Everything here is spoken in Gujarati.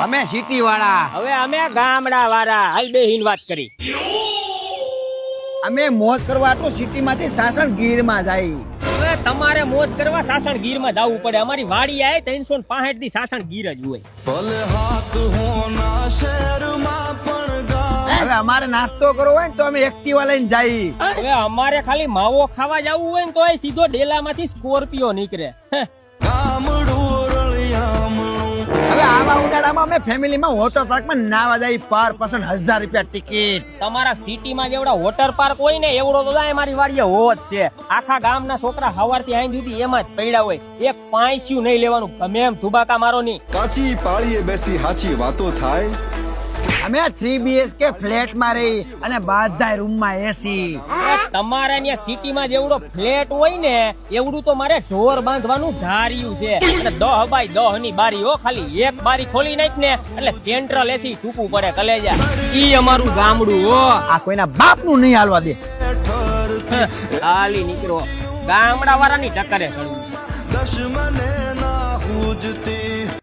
અમે સિટી વાળા. હવે અમે ગામડા વાળા. હાલ બેહીન વાત કરી. અમે મોજ કરવા તો સિટી માંથી સાસણ ગીર માં જાય. હવે તમારે મોજ કરવા સાસણ ગીર માં જવું પડે. અમારી વાડી આય 365 દી સાસણ ગીર જ હોય. હવે અમારે નાસ્તો કરવો હોય ને તો અમે એક્ટિવા લઈને જઈએ. હવે અમારે ખાલી માવો ખાવા જવું હોય ને તો સીધો ડેલા માંથી સ્કોર્પિયો નીકળે. હવે આવા ઉનાળામાં અમે ફેમિલી માં વોટર પાર્ક માં નાવા જાય. પર પર્સન 1000 રૂપિયા ટિકિટ. તમારા સિટી માં જેવડા વોટર પાર્ક હોય ને એવડો તો જાય મારી વાડીએ હોવ જ છે. આખા ગામના છોકરા સવારથી આઈ સુધી એમાં જ પડ્યા હોય. એક પાંચ્યું નહીં લેવાનું. ગમે એમ ધુબાકા મારો નહીં. કાચી પાળીએ બેસી હાચી વાતો થાય. અમે 3 BHK ફ્લેટ માં રહી અને બધા રૂમ માં એસી. તમારે ત્યાં સિટી માં જેવડો ફ્લેટ હોય ને એવડું તો મારે ઢોર બાંધવાનું ધાર્યું છે. અને 10 બાય 10 ની બારી હો. ખાલી એક બારી ખોલી નાખ ને એટલે સેન્ટ્રલ એસી ટૂંકું પડે કલેજા. ઈ અમારું ગામડું હો. આ કોઈના બાપ નું નહીં હાલવા દે. હાલી નીકળો. ગામડા વાળાની ટક્કરે ચડવું.